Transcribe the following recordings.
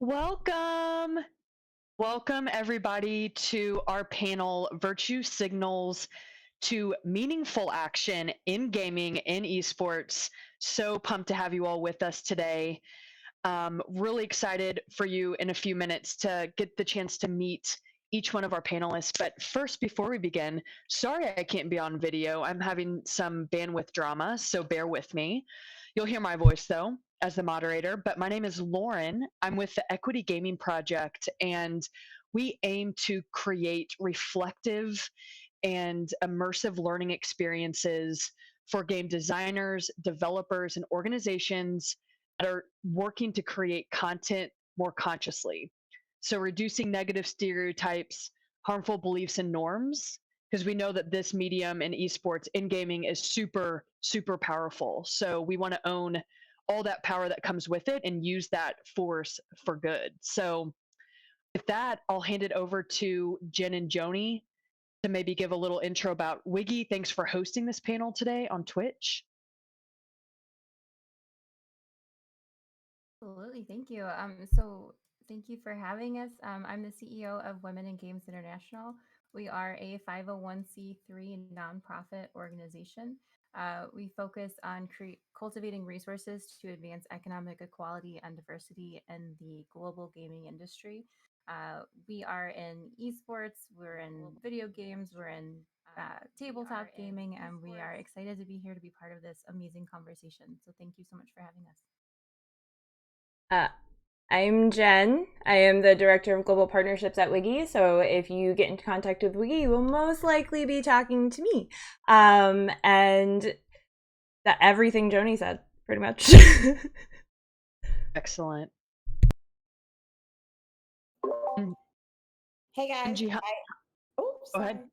Welcome. Welcome, everybody, to our panel, Virtue Signals to Meaningful Action in Gaming in Esports. So pumped to have you all with us today. Really excited for you in a few minutes to get the chance to meet each one of our panelists. But first, before we begin, sorry I can't be on video. I'm having some bandwidth drama, so bear with me. You'll hear my voice, though, as the moderator. But my name is Lauren. I'm with the Equity Gaming Project, and we aim to create reflective and immersive learning experiences for game designers, developers, and organizations that are working to create content more consciously. So, reducing negative stereotypes, harmful beliefs, and norms, because we know that this medium in esports, in gaming, is super, super powerful. So, we want to own all that power that comes with it and use that force for good. So, with that, I'll hand it over to Jen and Joni to maybe give a little intro about Wiggy. Thanks for hosting this panel today on Twitch. Absolutely, thank you. So thank you for having us. I'm the CEO of Women in Games International. We are a 501c3 nonprofit organization. We focus on cultivating resources to advance economic equality and diversity in the global gaming industry. We are in esports, we're in video games, we're in tabletop gaming, and we are excited to be here to be part of this amazing conversation. So thank you so much for having us. I'm Jen. I am the Director of Global Partnerships at Wiggy. So if you get into contact with Wiggy, you will most likely be talking to me. And that everything Joni said, pretty much. Excellent. Hey guys. Jihan, Oh, go sorry. ahead.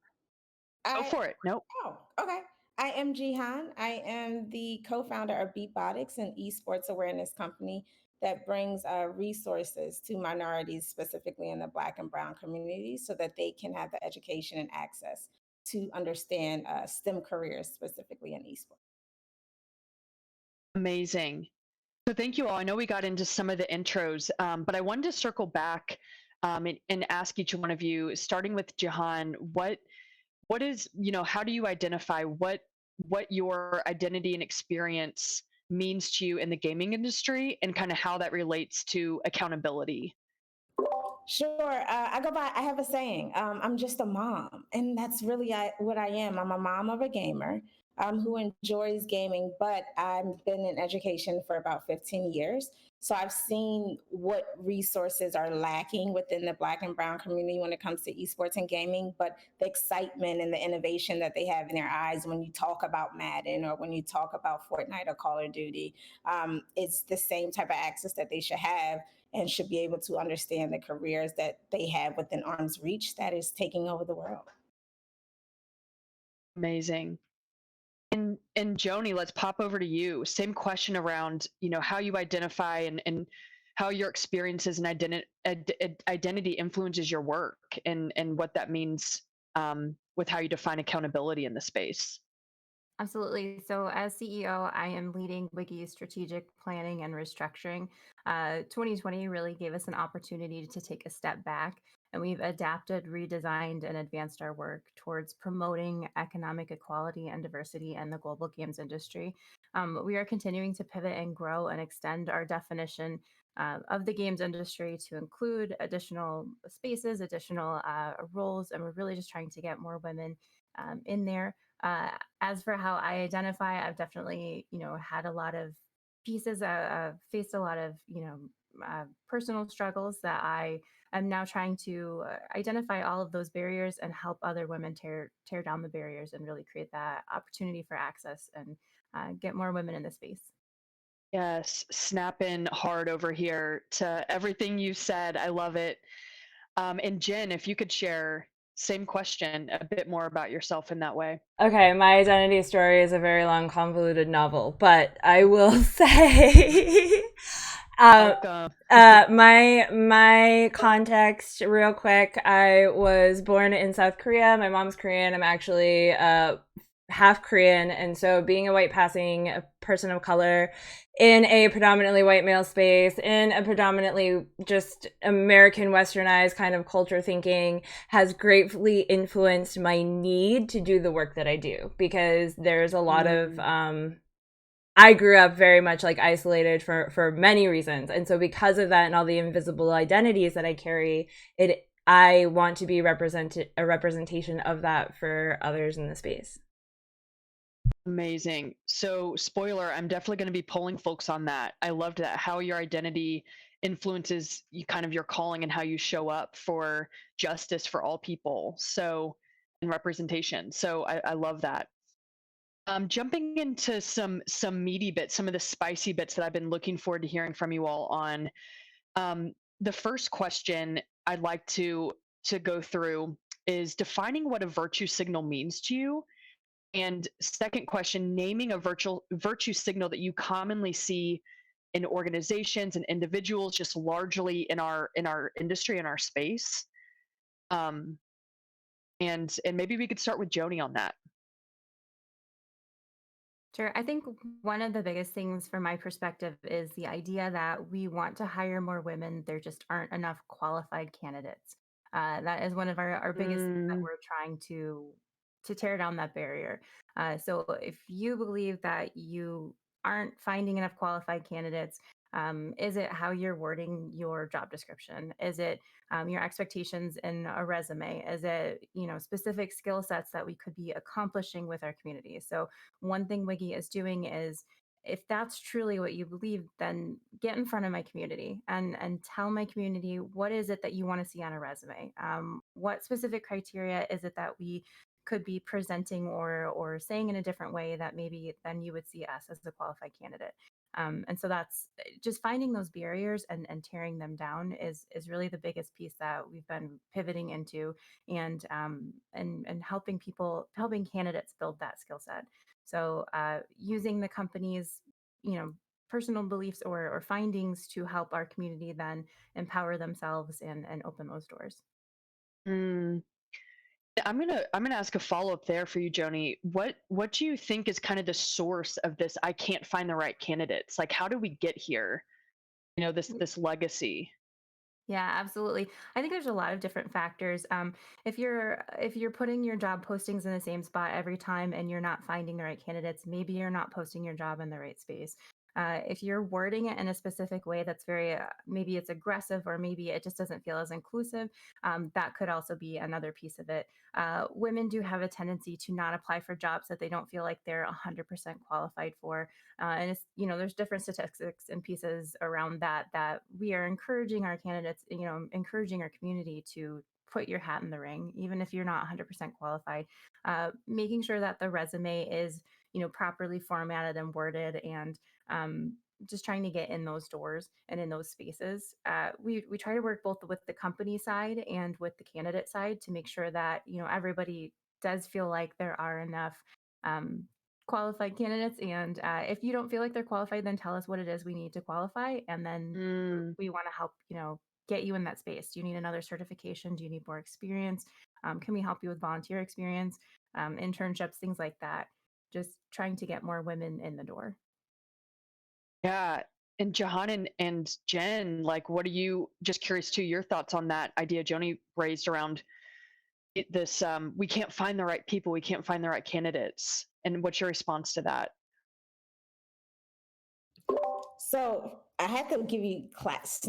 Go for it. Nope. Oh, okay. I am Jihan. I am the co-founder of BeatBotics, an esports awareness company that brings resources to minorities, specifically in the Black and Brown communities, so that they can have the education and access to understand STEM careers, specifically in esports. Amazing. So thank you all. I know we got into some of the intros, but I wanted to circle back and ask each one of you, starting with Jahan, what is, how do you identify what your identity and experience means to you in the gaming industry and kind of how that relates to accountability? Sure. I go by, I have a saying, I'm just a mom. And that's really what I am. I'm a mom of a gamer who enjoys gaming, but I've been in education for about 15 years. So I've seen what resources are lacking within the Black and Brown community when it comes to esports and gaming, but the excitement and the innovation that they have in their eyes when you talk about Madden or when you talk about Fortnite or Call of Duty, it's the same type of access that they should have and should be able to understand the careers that they have within arm's reach that is taking over the world. Amazing. And Joni, let's pop over to you. Same question around, how you identify and how your experiences and identity influences your work and what that means with how you define accountability in the space. Absolutely. So, as CEO, I am leading Wiki's strategic planning and restructuring. 2020 really gave us an opportunity to take a step back, and we've adapted, redesigned, and advanced our work towards promoting economic equality and diversity in the global games industry. We are continuing to pivot and grow and extend our definition of the games industry to include additional spaces, additional roles, and we're really just trying to get more women in there. As for how I identify, I've definitely, had a lot of pieces, faced a lot of, personal struggles that I am now trying to identify all of those barriers and help other women tear down the barriers and really create that opportunity for access and get more women in the space. Yes, snap in hard over here to everything you said. I love it. And Jen, if you could share, same question, a bit more about yourself in that way. Okay, my identity story is a very long, convoluted novel, but I will say, Welcome. my context, real quick. I was born in South Korea. My mom's Korean. I'm actually half Korean, and so being a white passing a person of color in a predominantly white male space, in a predominantly just American westernized kind of culture thinking, has greatly influenced my need to do the work that I do, because there's a lot of I grew up very much like isolated for many reasons, and so because of that and all the invisible identities that I carry, I want to be a representation of that for others in the space. Amazing. So, spoiler, I'm definitely going to be polling folks on that. I loved that, how your identity influences you, kind of your calling, and how you show up for justice for all people. So, and representation. So, I love that. Jumping into some meaty bits, some of the spicy bits that I've been looking forward to hearing from you all on. The first question I'd like to go through is defining what a virtue signal means to you. And second question, naming a virtue signal that you commonly see in organizations and individuals, just largely in our industry, in our space. Um, and maybe we could start with Joni on that. Sure. I think one of the biggest things from my perspective is the idea that we want to hire more women. There just aren't enough qualified candidates. That is one of our biggest things that Mm, we're trying to tear down that barrier. So if you believe that you aren't finding enough qualified candidates, is it how you're wording your job description? Is it your expectations in a resume? Is it, specific skill sets that we could be accomplishing with our community? So one thing Wiggy is doing is, if that's truly what you believe, then get in front of my community and tell my community, what is it that you want to see on a resume? What specific criteria is it that we could be presenting or saying in a different way that maybe then you would see us as a qualified candidate? And so that's just finding those barriers and tearing them down is really the biggest piece that we've been pivoting into, and helping candidates build that skill set. So using the company's, personal beliefs or findings to help our community then empower themselves and open those doors. mm. I'm gonna ask a follow up there for you, Joni. What do you think is kind of the source of this? I can't find the right candidates. Like, how do we get here? This legacy. Yeah, absolutely. I think there's a lot of different factors. If you're putting your job postings in the same spot every time and you're not finding the right candidates, maybe you're not posting your job in the right space. If you're wording it in a specific way that's very maybe it's aggressive, or maybe it just doesn't feel as inclusive, that could also be another piece of it. Women do have a tendency to not apply for jobs that they don't feel like they're 100% qualified for, and it's, there's different statistics and pieces around that we are encouraging our candidates, encouraging our community to put your hat in the ring, even if you're not 100% qualified. Making sure that the resume is, properly formatted and worded, and just trying to get in those doors and in those spaces. We try to work both with the company side and with the candidate side to make sure that, everybody does feel like there are enough um, qualified candidates. And if you don't feel like they're qualified, then tell us what it is we need to qualify, and then Mm. we want to help, get you in that space. Do you need another certification? Do you need more experience? Can we help you with volunteer experience, internships, things like that? Just trying to get more women in the door. Yeah. And Jahan and Jen, like, what are you, just curious too, your thoughts on that idea Joni raised around this, we can't find the right people, we can't find the right candidates. And what's your response to that? So I have to give you claps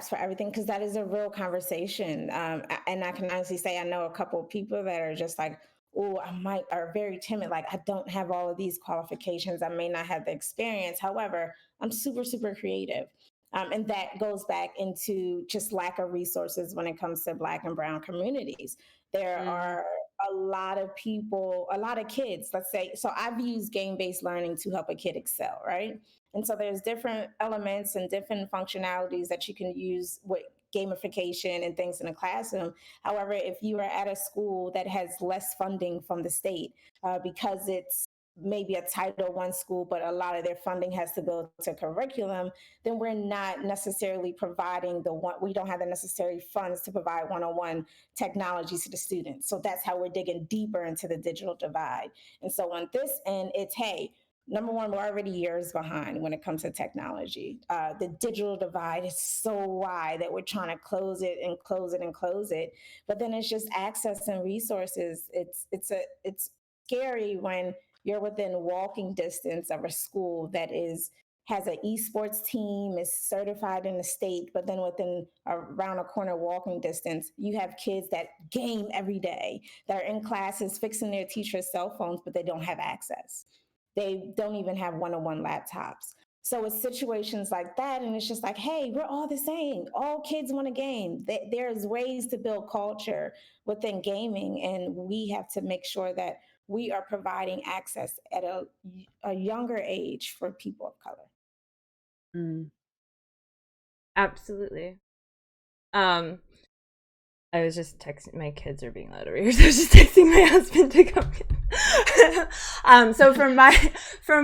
for everything, because that is a real conversation. And I can honestly say I know a couple of people that are just like, oh, are very timid. Like, I don't have all of these qualifications. I may not have the experience. However, I'm super, super creative. And that goes back into just lack of resources when it comes to Black and Brown communities. There Mm, are a lot of people, a lot of kids, let's say. So I've used game based learning to help a kid excel, right? And so there's different elements and different functionalities that you can use with gamification and things in the classroom. However, if you are at a school that has less funding from the state, because it's maybe a Title I school, but a lot of their funding has to go to curriculum, then we're not necessarily providing we don't have the necessary funds to provide one-on-one technology to the students. So that's how we're digging deeper into the digital divide. And so on this end, it's, hey, number one, we're already years behind when it comes to technology. The digital divide is so wide that we're trying to close it and close it and close it. But then it's just access and resources. It's scary when you're within walking distance of a school that has an esports team, is certified in the state, but then within around a corner walking distance, you have kids that game every day, that are in classes fixing their teachers' cell phones, but they don't have access. They don't even have one-on-one laptops. So it's situations like that, and it's just like, hey, we're all the same. All kids want to game. There's ways to build culture within gaming, and we have to make sure that we are providing access at a younger age for people of color. Absolutely. I was just texting, my kids are being loud over here, so I was just texting my husband to come in. So from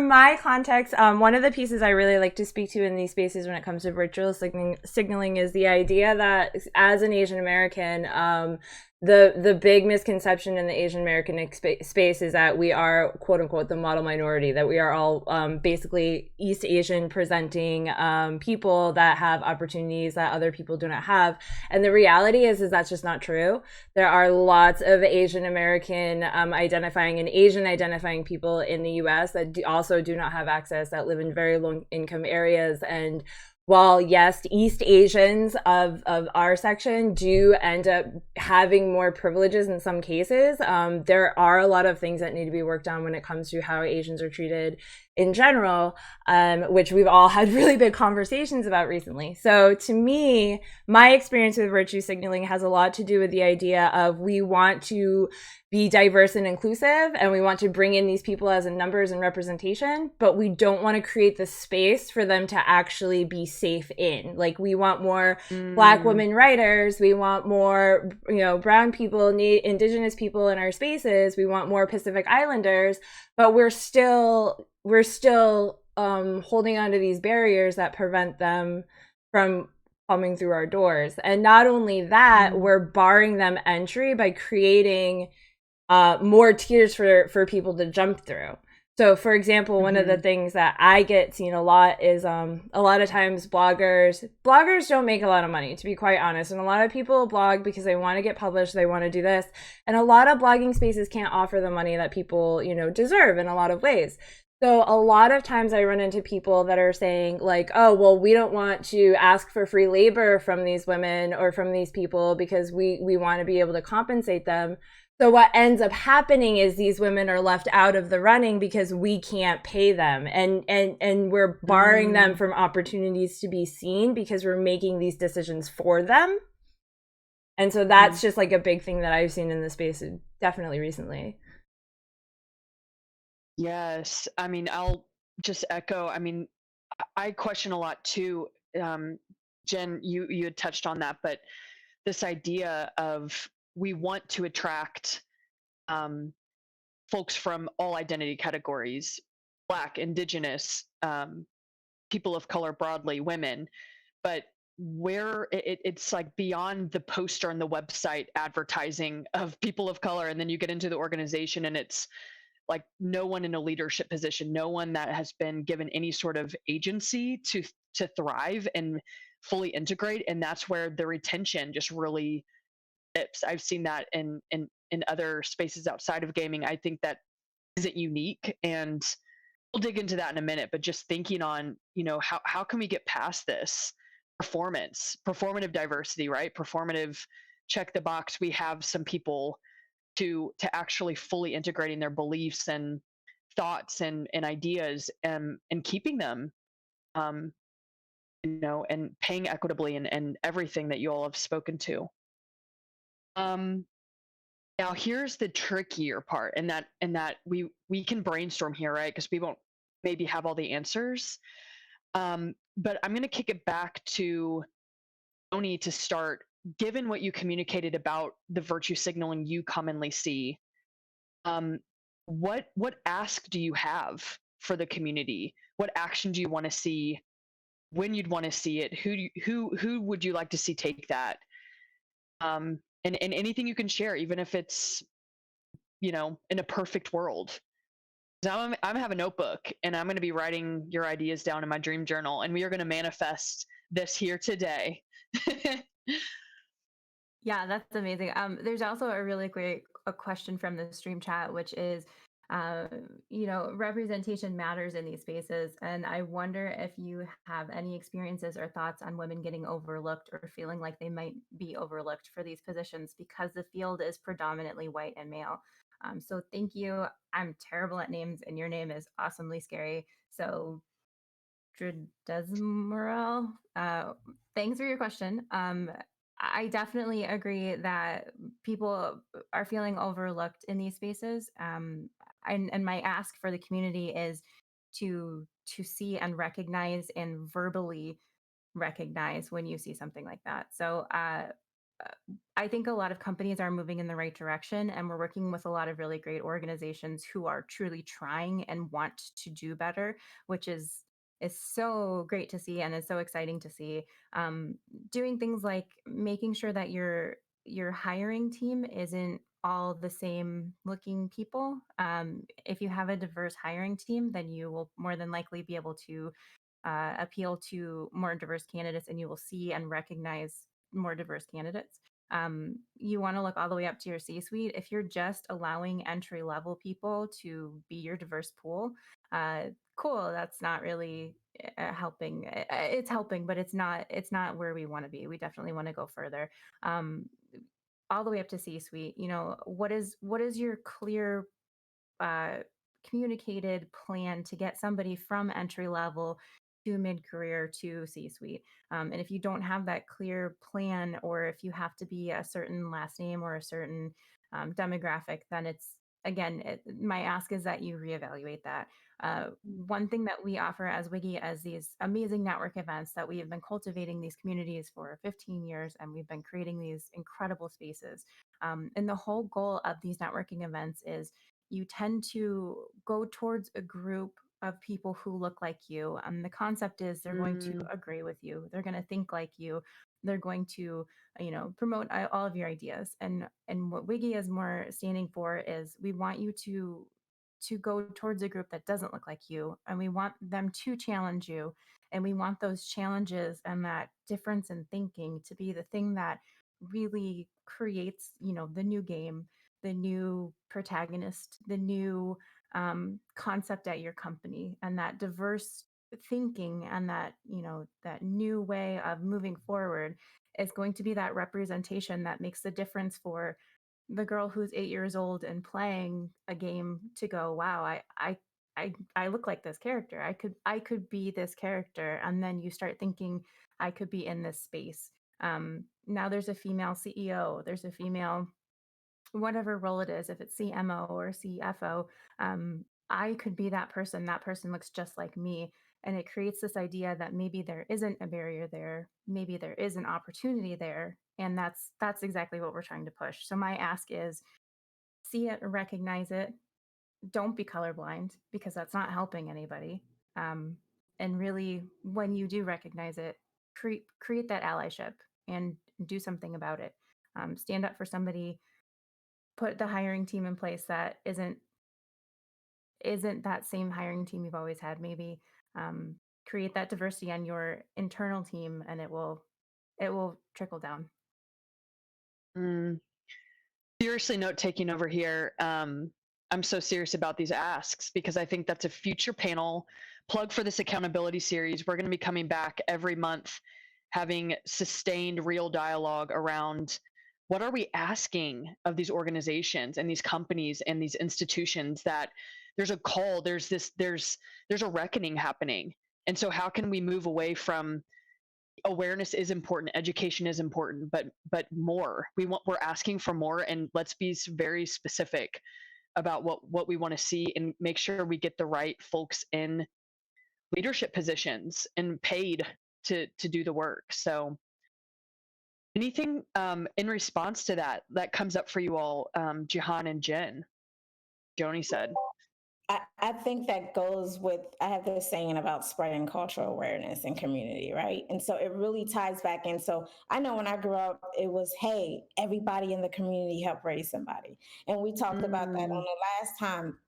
my context, one of the pieces I really like to speak to in these spaces when it comes to virtual signaling is the idea that as an Asian American, the big misconception in the Asian American space is that we are, quote unquote, the model minority, that we are all basically East Asian presenting people that have opportunities that other people do not have. And the reality is that's just not true. There are lots of Asian American identifying and Asian identifying people in the US that also do not have access, that live in very low income areas. And while yes, East Asians of our section do end up having more privileges in some cases, there are a lot of things that need to be worked on when it comes to how Asians are treated in general, which we've all had really big conversations about recently. So to me, my experience with virtue signaling has a lot to do with the idea of we want to be diverse and inclusive, and we want to bring in these people as in numbers and representation, but we don't want to create the space for them to actually be safe in. Like, we want more Black women writers, we want more, brown people, indigenous people in our spaces, we want more Pacific Islanders, but we're still holding on to these barriers that prevent them from coming through our doors. And not only that, we're barring them entry by creating more tiers for people to jump through. So, for example, one of the things that I get seen a lot is a lot of times bloggers don't make a lot of money, to be quite honest. And a lot of people blog because they want to get published, they want to do this. And a lot of blogging spaces can't offer the money that people, deserve in a lot of ways. So a lot of times I run into people that are saying like, oh, well, we don't want to ask for free labor from these women or from these people because we want to be able to compensate them. So what ends up happening is these women are left out of the running because we can't pay them, and we're barring them from opportunities to be seen because we're making these decisions for them. And so that's just like a big thing that I've seen in the space definitely recently. Yes. I mean, I'll just echo. I mean, I question a lot too. Jen, you had touched on that, but this idea of we want to attract folks from all identity categories, Black, Indigenous, people of color broadly, women, but where it's like beyond the poster on the website advertising of people of color, and then you get into the organization and it's like no one in a leadership position, no one that has been given any sort of agency to thrive and fully integrate, and that's where the retention just really dips. I've seen that in other spaces outside of gaming. I think that isn't unique, and we'll dig into that in a minute, but just thinking on, how can we get past this performative diversity, right? Performative, check the box, we have some people to actually fully integrating their beliefs and thoughts and ideas, and keeping them, and paying equitably, and everything that you all have spoken to. Now here's the trickier part, and that we can brainstorm here, right? Because we won't maybe have all the answers. But I'm going to kick it back to Tony to start. Given what you communicated about the virtue signaling you commonly see, what ask do you have for the community? What action do you want to see? When you'd want to see it? Who would you like to see take that? And anything you can share, even if it's, in a perfect world. So I'm have a notebook, and I'm going to be writing your ideas down in my dream journal, and we are going to manifest this here today. Yeah, that's amazing. There's also a really great question from the stream chat, which is, uh, representation matters in these spaces, and I wonder if you have any experiences or thoughts on women getting overlooked or feeling like they might be overlooked for these positions because the field is predominantly white and male. So thank you. I'm terrible at names, and your name is awesomely scary. So Desmoral. Thanks for your question. I definitely agree that people are feeling overlooked in these spaces. And my ask for the community is to see and recognize and verbally recognize when you see something like that. So I think a lot of companies are moving in the right direction, and we're working with a lot of really great organizations who are truly trying and want to do better, which is so great to see and is so exciting to see. Doing things like making sure that your hiring team isn't all the same looking people. If you have a diverse hiring team, then you will more than likely be able to appeal to more diverse candidates, and you will see and recognize more diverse candidates. You want to look all the way up to your C-suite. If you're just allowing entry level people to be your diverse pool, cool. That's not really helping. It's helping, but it's not where we want to be. We definitely want to go further. Um, all the way up to C-suite. What is your clear uh, communicated plan to get somebody from entry level to mid career to C suite? And if you don't have that clear plan, or if you have to be a certain last name or a certain demographic, then my ask is that you reevaluate that. One thing that we offer as Wiggy, as these amazing network events, that we have been cultivating these communities for 15 years, and we've been creating these incredible spaces. And the whole goal of these networking events is you tend to go towards a group of people who look like you. The concept is they're going to agree with you. They're going to think like you. They're going to, promote all of your ideas. And what Wiggy is more standing for is we want you to go towards a group that doesn't look like you, and we want them to challenge you, and we want those challenges and that difference in thinking to be the thing that really creates, the new game, the new protagonist, the new concept at your company, and that diverse thinking, and that new way of moving forward is going to be that representation that makes the difference for the girl who's 8 years old and playing a game to go, wow, I look like this character. I could be this character. And then you start thinking, I could be in this space. Now there's a female CEO, there's a female, whatever role it is, if it's CMO or CFO, I could be that person. That person looks just like me. And it creates this idea that maybe there isn't a barrier there, maybe there is an opportunity there. And that's exactly what we're trying to push. So my ask is, see it, recognize it. Don't be colorblind, because that's not helping anybody. And really, when you do recognize it, create that allyship and do something about it. Stand up for somebody, put the hiring team in place that isn't that same hiring team you've always had. Maybe create that diversity on your internal team, and it will trickle down. Seriously, note taking over here. I'm so serious about these asks, because I think that's a future panel plug for this accountability series. We're going to be coming back every month, having sustained real dialogue around what are we asking of these organizations and these companies and these institutions, that there's a call, there's a reckoning happening. And so how can we move away from awareness is important, education is important, but more, we're asking for more, and let's be very specific about what we want to see, and make sure we get the right folks in leadership positions and paid to do the work. So anything in response to that comes up for you all, Jihan and Jen? Joni said. I think that goes with, I have this saying about spreading cultural awareness and community, right? And so it really ties back in. So I know when I grew up, it was, hey, everybody in the community help raise somebody. And we talked about that on the last time.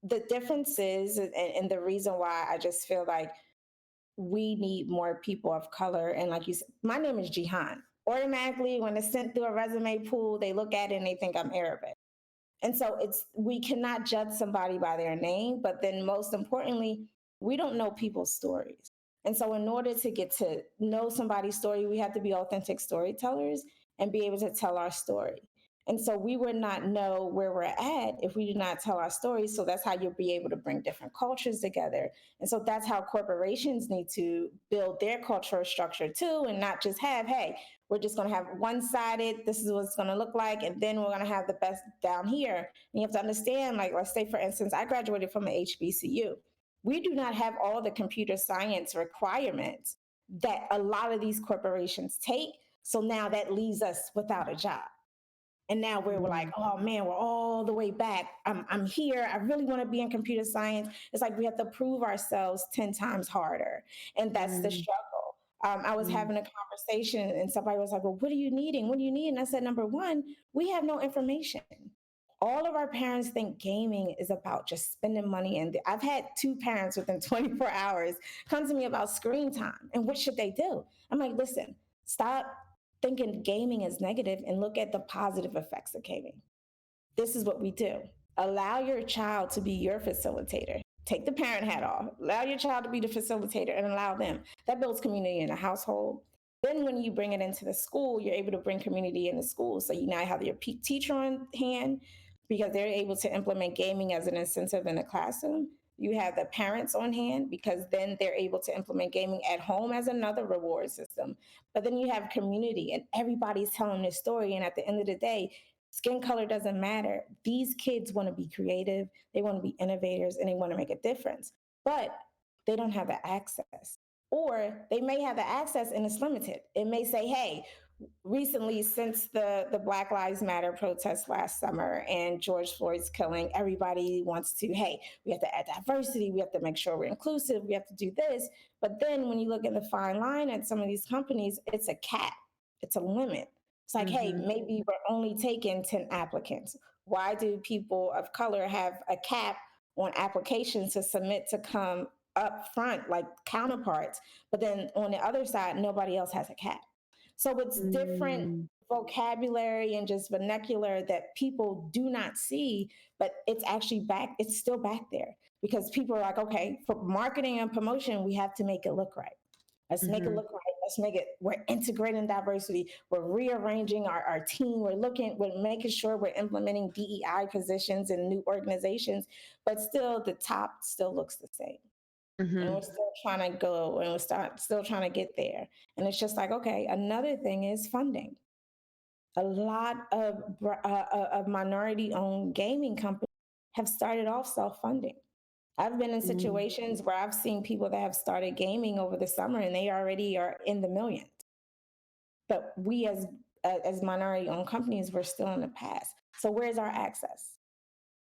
The difference is, and the reason why I just feel like we need more people of color. And like you said, my name is Jihan. Automatically, when it's sent through a resume pool, they look at it and they think I'm Arabic. And so we cannot judge somebody by their name, but then most importantly, we don't know people's stories. And so in order to get to know somebody's story, we have to be authentic storytellers and be able to tell our story. And so we would not know where we're at if we do not tell our stories. So that's how you'll be able to bring different cultures together. And so that's how corporations need to build their cultural structure too, and not just have, hey, we're just going to have one-sided, this is what it's going to look like, and then we're going to have the best down here. And you have to understand, like, let's say, for instance, I graduated from an HBCU. We do not have all the computer science requirements that a lot of these corporations take. So now that leaves us without a job. And now we're like, oh man, we're all the way back. I'm here. I really want to be in computer science. It's like we have to prove ourselves 10 times harder. And that's the struggle. I was having a conversation and somebody was like, well, what are you needing? What do you need? And I said, number one, we have no information. All of our parents think gaming is about just spending money. And I've had 2 parents within 24 hours come to me about screen time and what should they do? I'm like, listen, stop thinking gaming is negative and look at the positive effects of gaming. This is what we do. Allow your child to be your facilitator. Take the parent hat off. Allow your child to be the facilitator and allow them. That builds community in the household. Then when you bring it into the school, you're able to bring community in the school. So you now have your teacher on hand because they're able to implement gaming as an incentive in the classroom. You have the parents on hand because then they're able to implement gaming at home as another reward system. But then you have community and everybody's telling their story. And at the end of the day, skin color doesn't matter. These kids want to be creative, they want to be innovators, and they want to make a difference. But they don't have the access. Or they may have the access and it's limited. It may say, hey, recently, since the Black Lives Matter protests last summer and George Floyd's killing, everybody wants to, hey, we have to add diversity, we have to make sure we're inclusive, we have to do this. But then when you look at the fine line at some of these companies, it's a cap, it's a limit. It's like, hey, maybe we're only taking 10 applicants. Why do people of color have a cap on applications to submit to come up front like counterparts? But then on the other side, nobody else has a cap. So it's different vocabulary and just vernacular that people do not see, but it's actually back, it's still back there because people are like, okay, for marketing and promotion, we have to make it look right. Let's make it look right. Let's make it, we're integrating diversity. We're rearranging our team. We're making sure we're implementing DEI positions in new organizations, but still the top still looks the same. And we're still trying to go and still trying to get there. And it's just like, okay, another thing is funding. A lot of minority-owned gaming companies have started off self-funding. I've been in situations where I've seen people that have started gaming over the summer and they already are in the millions. But we as minority-owned companies, we're still in the past. So where's our access?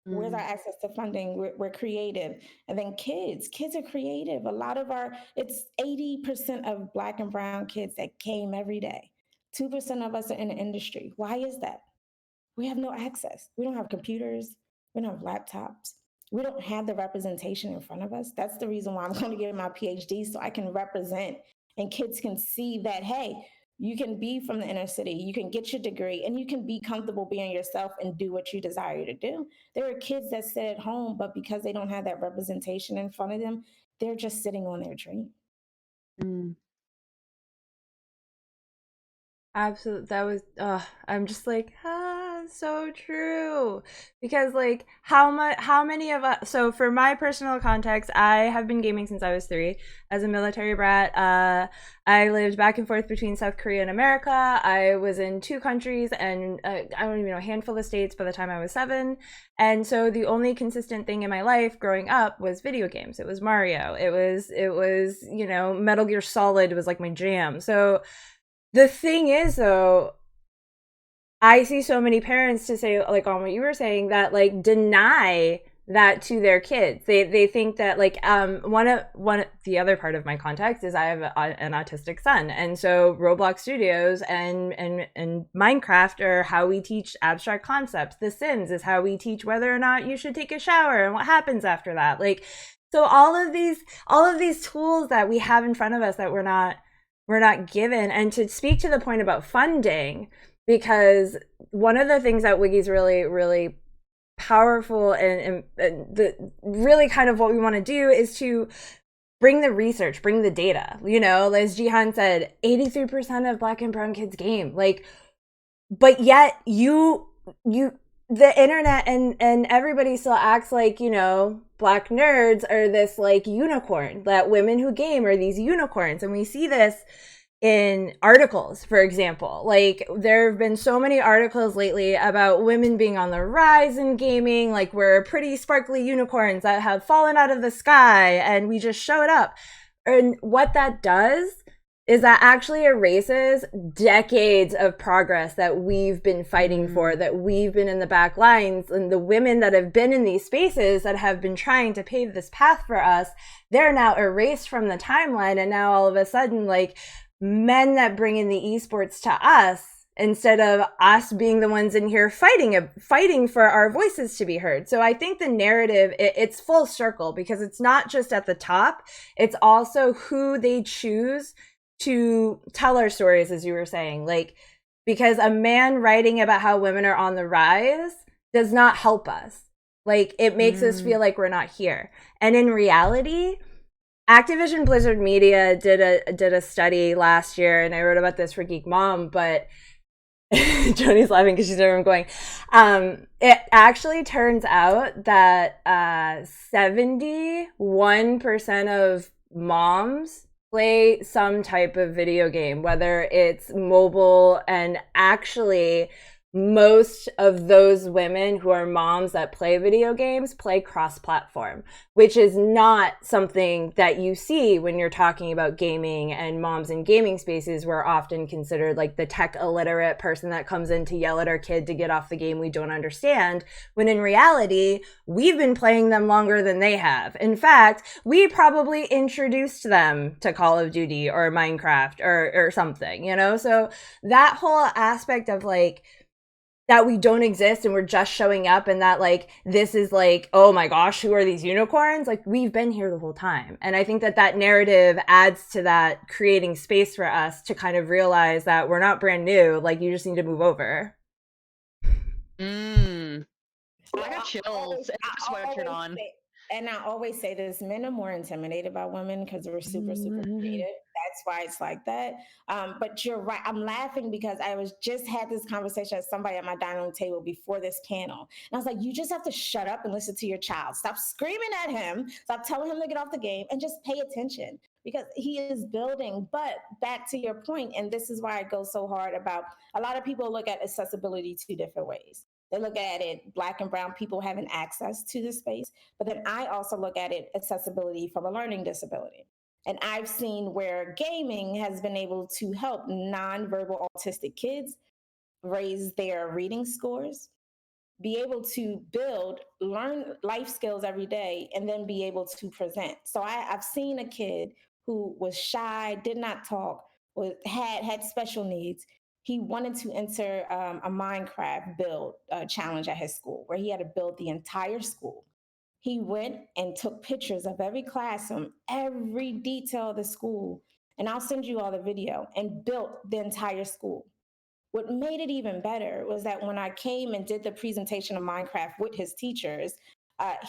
Where's our access to funding? We're creative. And then kids are creative. A lot of it's 80% of Black and brown kids that game every day. 2% of us are in the industry. Why is that? We have no access. We don't have computers. We don't have laptops. We don't have the representation in front of us. That's the reason why I'm going to get my PhD so I can represent and kids can see that, hey, you can be from the inner city, you can get your degree, and you can be comfortable being yourself and do what you desire to do. There are kids that sit at home, but because they don't have that representation in front of them, they're just sitting on their dream. Absolutely. That was I'm just like, so true. Because like how many of us, so for my personal context, I have been gaming since I was 3 as a military brat. I lived back and forth between South Korea and America. I was in 2 countries and I don't even know, a handful of states by the time I was 7. And so the only consistent thing in my life growing up was video games. It was Mario. It was, you know, Metal Gear Solid was like my jam. So the thing is, though, I see so many parents, to say, like, on what you were saying, that like deny that to their kids. They think that, like, the other part of my context is I have an autistic son, and so Roblox Studios and Minecraft are how we teach abstract concepts. The Sims is how we teach whether or not you should take a shower and what happens after that. Like, so all of these tools that we have in front of us that we're not given. And to speak to the point about funding, because one of the things that Wiggy's really, really powerful and the really kind of what we want to do is to bring the research, bring the data. You know, as Jihan said, 83% of Black and brown kids game. Like, but yet the internet and everybody still acts like, you know, Black nerds are this like unicorn, that women who game are these unicorns. And we see this in articles, for example. Like, there have been so many articles lately about women being on the rise in gaming, like we're pretty sparkly unicorns that have fallen out of the sky and we just showed up. And what that does is that actually erases decades of progress that we've been fighting for, that we've been in the back lines, and the women that have been in these spaces that have been trying to pave this path for us, they're now erased from the timeline. And now all of a sudden, like, men that bring in the esports to us, instead of us being the ones in here fighting for our voices to be heard. So I think the narrative, it's full circle, because it's not just at the top, it's also who they choose to tell our stories, as you were saying. Like, because a man writing about how women are on the rise does not help us. Like, it makes us feel like we're not here. And in reality, Activision Blizzard Media did a study last year, and I wrote about this for Geek Mom, but Joni's laughing because she's everyone going. It actually turns out that 71% of moms play some type of video game, whether it's mobile, and actually most of those women who are moms that play video games play cross-platform, which is not something that you see when you're talking about gaming. And moms in gaming spaces were often considered like the tech illiterate person that comes in to yell at our kid to get off the game we don't understand, when in reality, we've been playing them longer than they have. In fact, we probably introduced them to Call of Duty or Minecraft or something, you know? So that whole aspect of like, that we don't exist and we're just showing up, and that like this is like, oh my gosh, who are these unicorns? Like, we've been here the whole time. And I think that narrative adds to that, creating space for us to kind of realize that we're not brand new. Like, you just need to move over. I got chills. I just sweatshirt on. And I always say this: men are more intimidated by women because we're super creative. That's why it's like that. But you're right. I'm laughing because I just had this conversation with somebody at my dining room table before this panel. And I was like, you just have to shut up and listen to your child. Stop screaming at him. Stop telling him to get off the game, and just pay attention, because he is building. But back to your point, and this is why I go so hard about, a lot of people look at accessibility two different ways. They look at it, Black and brown people having access to the space. But then I also look at it, accessibility from a learning disability. And I've seen where gaming has been able to help nonverbal autistic kids raise their reading scores, be able to learn life skills every day, and then be able to present. So I've seen a kid who was shy, did not talk, had special needs. He wanted to enter a Minecraft build challenge at his school, where he had to build the entire school. He went and took pictures of every classroom, every detail of the school, and I'll send you all the video, and built the entire school. What made it even better was that when I came and did the presentation of Minecraft with his teachers,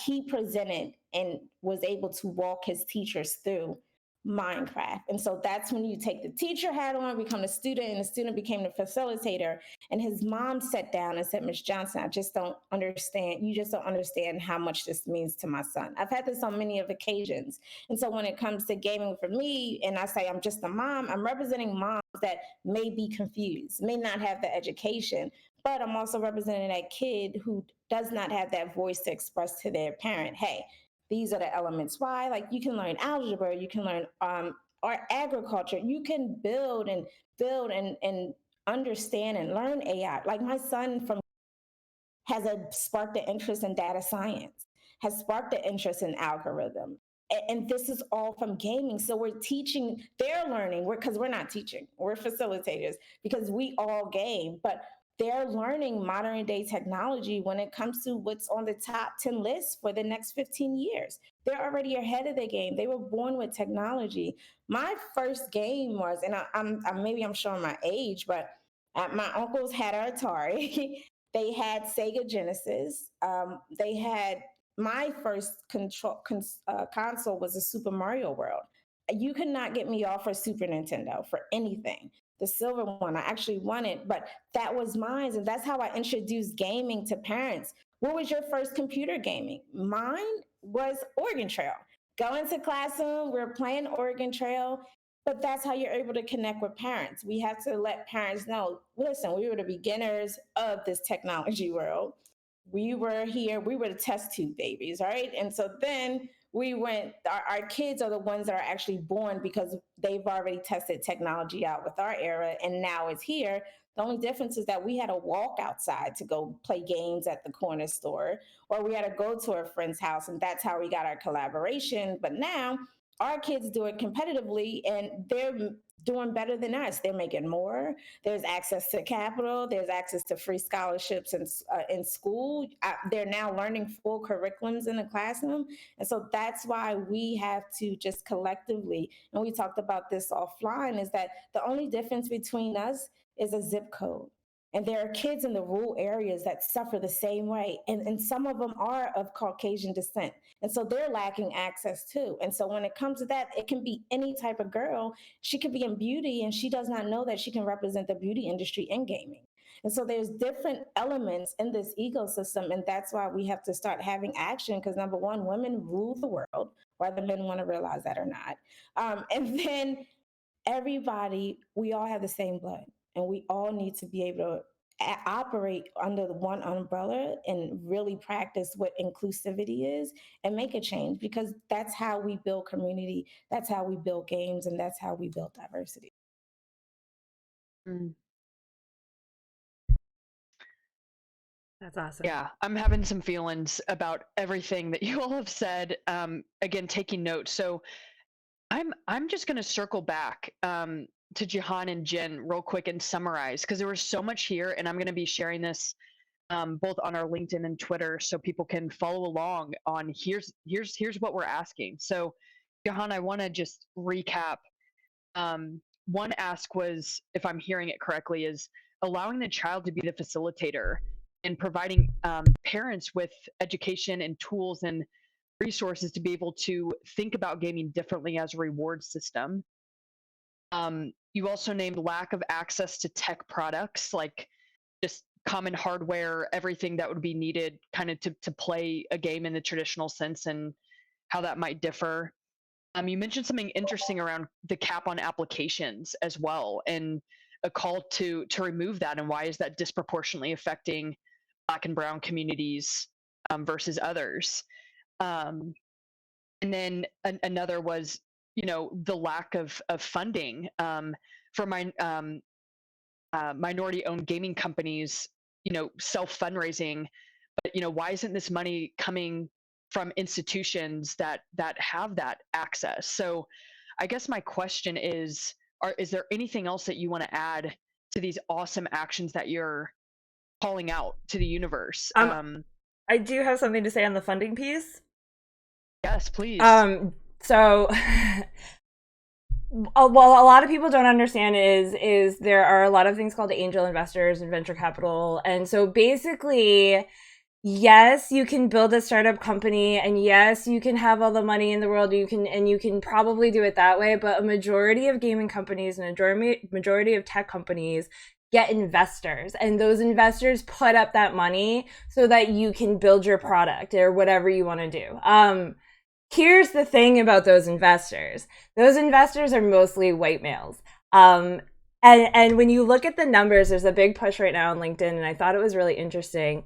he presented and was able to walk his teachers through Minecraft. And so that's when you take the teacher hat on, become a student, and the student became the facilitator. And his mom sat down and said, Ms. Johnson, I just don't understand. You just don't understand how much this means to my son. I've had this on many of occasions. And so when it comes to gaming for me, and I say I'm just a mom, I'm representing moms that may be confused, may not have the education, but I'm also representing that kid who does not have that voice to express to their parent, hey, these are the elements. Why? Like, you can learn algebra, you can learn art, agriculture, you can build and understand and learn AI. Like my son has sparked the interest in data science, has sparked the interest in algorithm. And this is all from gaming. So we're teaching, they're learning, because we're not teaching, we're facilitators because we all game, but they're learning modern day technology when it comes to what's on the top 10 list for the next 15 years. They're already ahead of the game. They were born with technology. My first game was, and I'm showing my age, but my uncles had an Atari. They had Sega Genesis. They had my first console was a Super Mario World. You could not get me off for Super Nintendo for anything. The silver one, I actually won it, but that was mine. And that's how I introduced gaming to parents. What was your first computer gaming? Mine was Oregon Trail. Going to classroom, we're playing Oregon Trail. But that's how you're able to connect with parents. We have to let parents know, listen, we were the beginners of this technology world. We were here, we were the test tube babies, right? And so then we went, our kids are the ones that are actually born because they've already tested technology out with our era, and now it's here. The only difference is that we had to walk outside to go play games at the corner store, or we had to go to a friend's house, and that's how we got our collaboration. But now our kids do it competitively, and they're doing better than us. They're making more. There's access to capital. There's access to free scholarships in school. They're now learning full curriculums in the classroom. And so that's why we have to just collectively, and we talked about this offline, is that the only difference between us is a zip code. And there are kids in the rural areas that suffer the same way. And some of them are of Caucasian descent. And so they're lacking access too. And so when it comes to that, it can be any type of girl. She could be in beauty and she does not know that she can represent the beauty industry in gaming. And so there's different elements in this ecosystem. And that's why we have to start having action, because number one, women rule the world, whether men want to realize that or not. And then everybody, we all have the same blood, and we all need to be able to operate under the one umbrella and really practice what inclusivity is and make a change, because that's how we build community, that's how we build games, and that's how we build diversity. That's awesome. Yeah, I'm having some feelings about everything that you all have said. Again, taking notes. So I'm just going to circle back to Jahan and Jen real quick and summarize, because there was so much here, and I'm going to be sharing this both on our LinkedIn and Twitter so people can follow along on here's what we're asking. So Jahan, I want to just recap. One ask was, if I'm hearing it correctly, is allowing the child to be the facilitator and providing parents with education and tools and resources to be able to think about gaming differently as a reward system. You also named lack of access to tech products, like just common hardware, everything that would be needed kind of to play a game in the traditional sense, and how that might differ. You mentioned something interesting around the cap on applications as well, and a call to remove that, and why is that disproportionately affecting Black and Brown communities versus others. And then another was, the lack of funding for minority-owned gaming companies, self-fundraising. But why isn't this money coming from institutions that have that access? So I guess my question is there anything else that you want to add to these awesome actions that you're calling out to the universe? I do have something to say on the funding piece. Yes, please. So what a lot of people don't understand is there are a lot of things called angel investors and venture capital. And so basically, yes, you can build a startup company, and yes, you can have all the money in the world. You can probably do it that way. But a majority of gaming companies and a majority of tech companies get investors, and those investors put up that money so that you can build your product or whatever you want to do. Here's the thing about those investors. Those investors are mostly white males. And when you look at the numbers, there's a big push right now on LinkedIn, and I thought it was really interesting.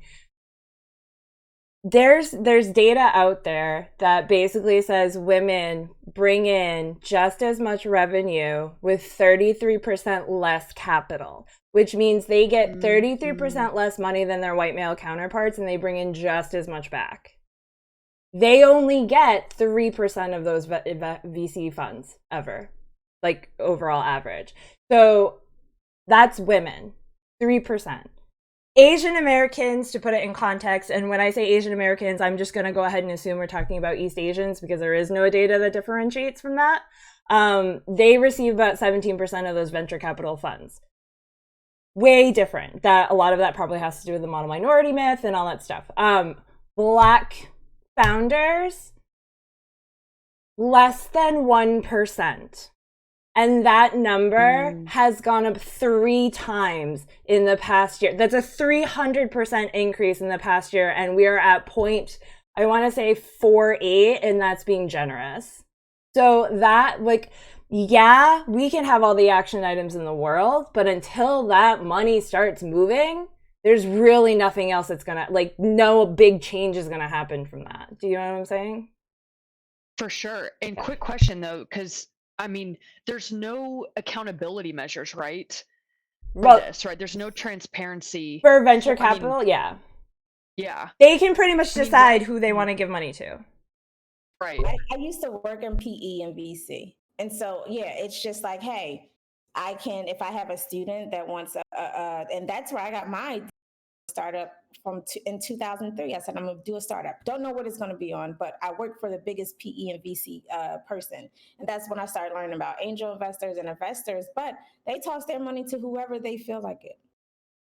there's data out there that basically says women bring in just as much revenue with 33% less capital, which means they get 33% less money than their white male counterparts, and they bring in just as much back. They only get 3% of those VC funds ever, like overall average. So that's women, 3%. Asian Americans, to put it in context, and when I say Asian Americans, I'm just going to go ahead and assume we're talking about East Asians because there is no data that differentiates from that. They receive about 17% of those venture capital funds. Way different. That a lot of that probably has to do with the model minority myth and all that stuff. Black founders, less than 1%. And that number has gone up 3 times in the past year. That's a 300% increase in the past year. And we are at point, I want to say 4.8, and that's being generous. So that, like, yeah, we can have all the action items in the world, but until that money starts moving, there's really nothing else that's going to, like, no big change is going to happen from that. Do you know what I'm saying? For sure. And quick question, though, because I mean, there's no accountability measures, right? For this, right? There's no transparency. For venture capital, yeah. Yeah. They can pretty much decide who they want to give money to. Right. I used to work in PE and VC. And so, yeah, it's just like, hey, I can, if I have a student that wants and that's where I got my startup in 2003. I said, I'm going to do a startup. Don't know what it's going to be on, but I work for the biggest PE and VC person. And that's when I started learning about angel investors and investors, but they toss their money to whoever they feel like it.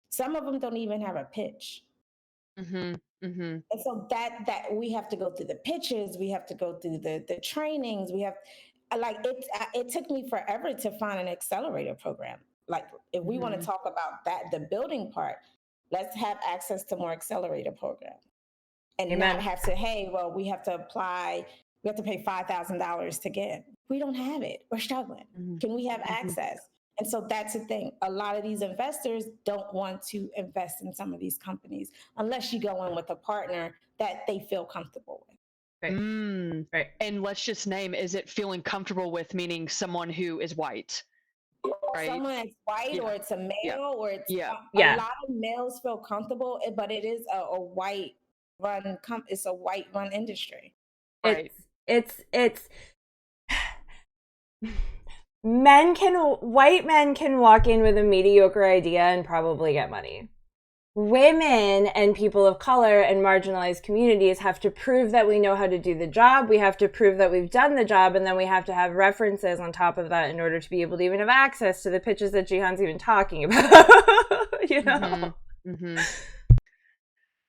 Some of them don't even have a pitch. And so that we have to go through the pitches. We have to go through the trainings. We have, like, it took me forever to find an accelerator program. Like, if we want to talk about that, the building part, let's have access to more accelerator programs and not have to, hey, well, we have to apply, we have to pay $5,000 to get. We don't have it. We're struggling. Can we have access? And so that's the thing. A lot of these investors don't want to invest in some of these companies unless you go in with a partner that they feel comfortable with. Right. And let's just name, is it feeling comfortable with, meaning someone who is white? Right. Someone that's white, or it's a male, or it's a lot of males feel comfortable, but it is a white run. It's a white run industry. Right. It's white men can walk in with a mediocre idea and probably get money. Women and people of color and marginalized communities have to prove that we know how to do the job. We have to prove that we've done the job, and then we have to have references on top of that in order to be able to even have access to the pitches that Jihan's even talking about. You know?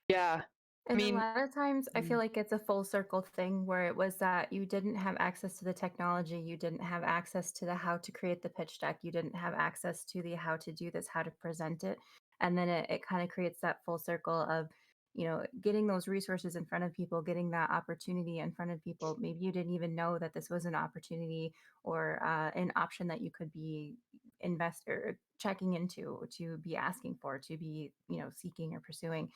Yeah. And a lot of times I feel like it's a full circle thing where it was that you didn't have access to the technology, you didn't have access to the how to create the pitch deck, you didn't have access to the how to do this, how to present it. And then it kind of creates that full circle of, you know, getting those resources in front of people, getting that opportunity in front of people. Maybe you didn't even know that this was an opportunity or an option that you could be investor checking into, to be asking for, to be, you know, seeking or pursuing.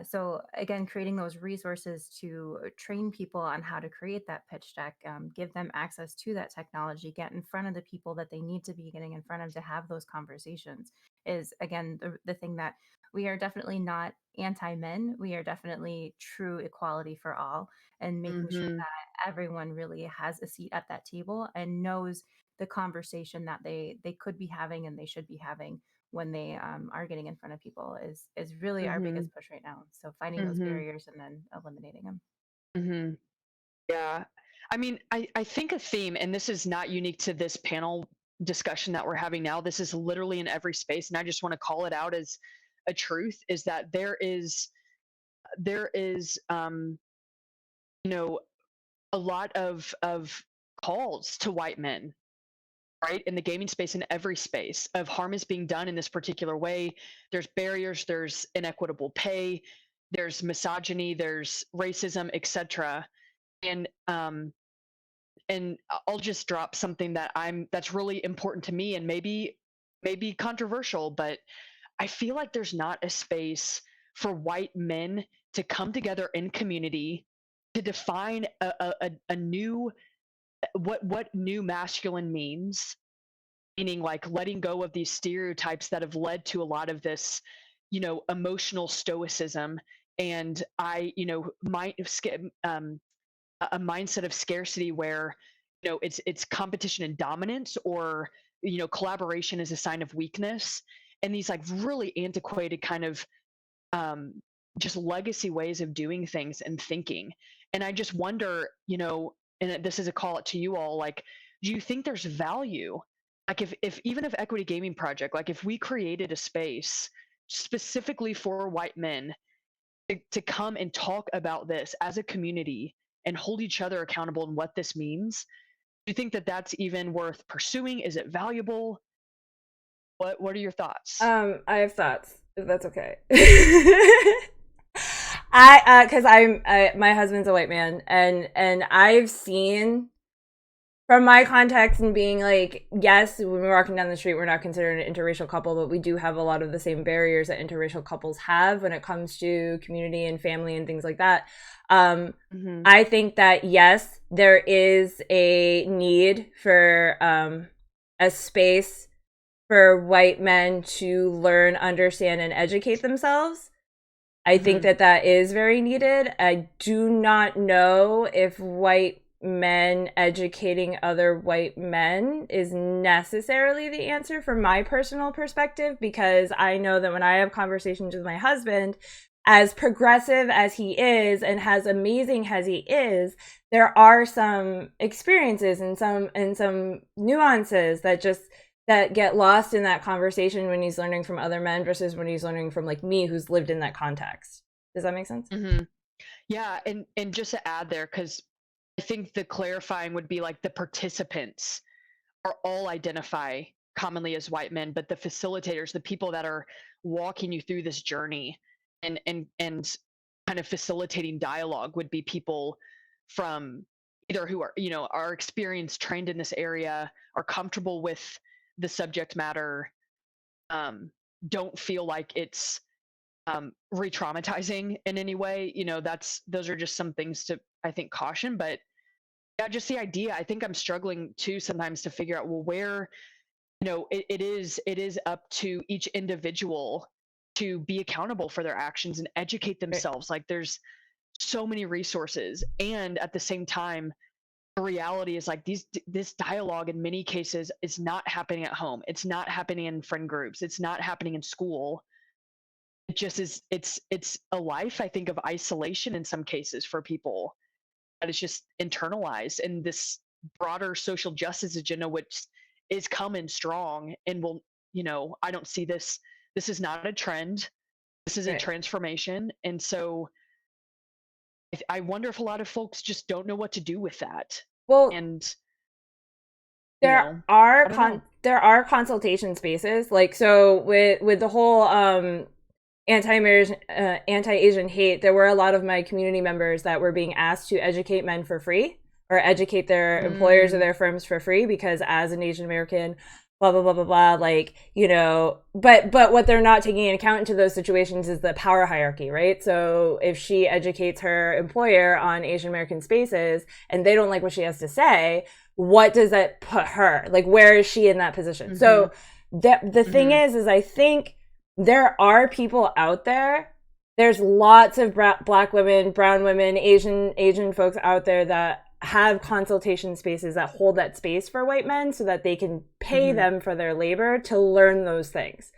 So again, creating those resources to train people on how to create that pitch deck, give them access to that technology, get in front of the people that they need to be getting in front of to have those conversations is, again, the thing that we are definitely not anti-men. We are definitely true equality for all, and making sure that everyone really has a seat at that table and knows the conversation that they could be having and they should be having when they are getting in front of people is really our biggest push right now. So finding those barriers and then eliminating them. Yeah. I mean, I think a theme, and this is not unique to this panel discussion that we're having now, this is literally in every space, and I just want to call it out as a truth, is that there is you know, a lot of calls to white men, right, in the gaming space, in every space, of harm is being done in this particular way. There's barriers, there's inequitable pay, there's misogyny, there's racism, etc. And I'll just drop something that's really important to me, and maybe controversial, but I feel like there's not a space for white men to come together in community to define a new what new masculine means, meaning like letting go of these stereotypes that have led to a lot of this, emotional stoicism and a mindset of scarcity where it's competition and dominance, or collaboration is a sign of weakness, and these like really antiquated kind of um, just legacy ways of doing things and thinking. And I just wonder, and this is a call out to you all, like, do you think there's value? Like if even if Equity Gaming Project, like if we created a space specifically for white men to come and talk about this as a community and hold each other accountable and what this means, do you think that that's even worth pursuing? Is it valuable? What are your thoughts? I have thoughts, if that's okay. Because my husband's a white man, and I've seen from my context and being like, yes, when we're walking down the street, we're not considered an interracial couple, but we do have a lot of the same barriers that interracial couples have when it comes to community and family and things like that. I think that, yes, there is a need for a space for white men to learn, understand, and educate themselves. I think that is very needed. I do not know if white men educating other white men is necessarily the answer from my personal perspective, because I know that when I have conversations with my husband, as progressive as he is and as amazing as he is, there are some experiences and some nuances that get lost in that conversation when he's learning from other men versus when he's learning from like me, who's lived in that context. Does that make sense? Yeah, and just to add there, because I think the clarifying would be like the participants are all identify commonly as white men, but the facilitators, the people that are walking you through this journey and kind of facilitating dialogue would be people from either who are, are experienced, trained in this area, are comfortable with the subject matter, don't feel like it's re-traumatizing in any way. Those are just some things to, I think, caution. But yeah, just the idea, I think I'm struggling too sometimes to figure out, well, where, it is up to each individual to be accountable for their actions and educate themselves. Like there's so many resources, and at the same time, the reality is like this dialogue in many cases is not happening at home. It's not happening in friend groups. It's not happening in school. It just is. It's a life, I think, of isolation in some cases for people that is just internalized. And this broader social justice agenda, which is coming strong and will, I don't see this. This is not a trend. This is a transformation. And so I wonder if a lot of folks just don't know what to do with that. Well, and there are consultation spaces, like, so with the whole anti-Asian hate, there were a lot of my community members that were being asked to educate men for free, or educate their employers or their firms for free, because as an Asian American, blah blah blah blah blah, like, but what they're not taking into account into those situations is the power hierarchy, right? So if she educates her employer on Asian American spaces and they don't like what she has to say, what does that put her, like, where is she in that position? So the thing is I think there are people out there, there's lots of black women, brown women, Asian folks out there that have consultation spaces that hold that space for white men so that they can pay them for their labor to learn those things.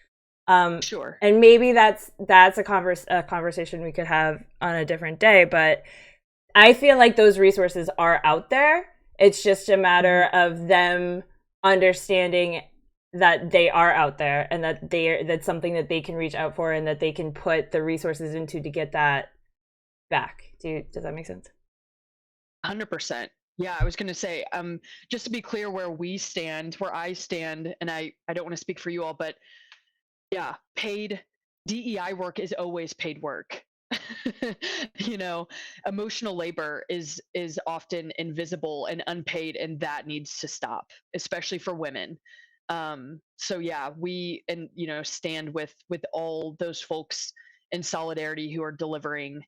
Sure. And maybe that's a conversation we could have on a different day, but I feel like those resources are out there. It's just a matter of them understanding that they are out there, and that that's something that they can reach out for, and that they can put the resources into to get that back. Does that make sense? 100%. Yeah, I was going to say, just to be clear where I stand, and I don't want to speak for you all, but yeah, paid DEI work is always paid work. Emotional labor is often invisible and unpaid, and that needs to stop, especially for women. So yeah, we stand with all those folks in solidarity who are delivering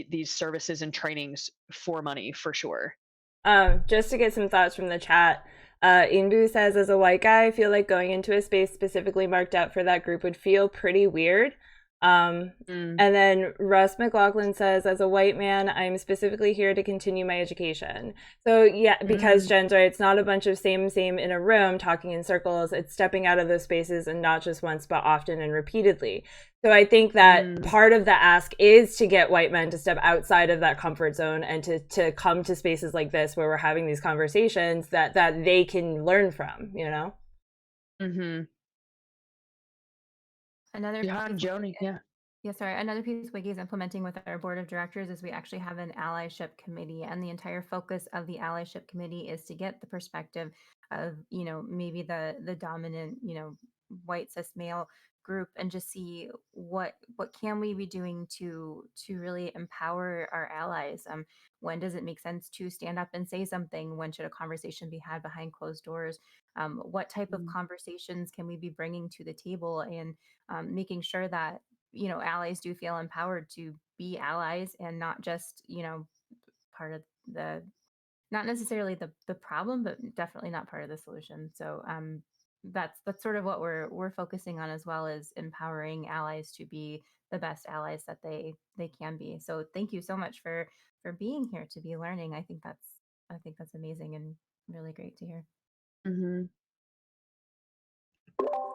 these services and trainings for money for sure. Just to get some thoughts from the chat, Inbu says, as a white guy, I feel like going into a space specifically marked out for that group would feel pretty weird. And then Russ McLaughlin says, as a white man, I'm specifically here to continue my education. So yeah, because Jen's right, it's not a bunch of same in a room talking in circles. It's stepping out of those spaces, and not just once, but often and repeatedly. So I think that part of the ask is to get white men to step outside of that comfort zone and to come to spaces like this where we're having these conversations that they can learn from, you know? Another piece, Joni, another piece Wiki is implementing with our board of directors is we actually have an allyship committee, and the entire focus of the allyship committee is to get the perspective of, maybe the dominant, white cis male group, and just see what can we be doing to really empower our allies. When does it make sense to stand up and say something? When should a conversation be had behind closed doors? What type of conversations can we be bringing to the table, and making sure that allies do feel empowered to be allies, and not just part of the, not necessarily the problem, but definitely not part of the solution. So that's sort of what we're focusing on, as well as empowering allies to be the best allies that they can be. So thank you so much for being here to be learning. I think that's amazing and really great to hear.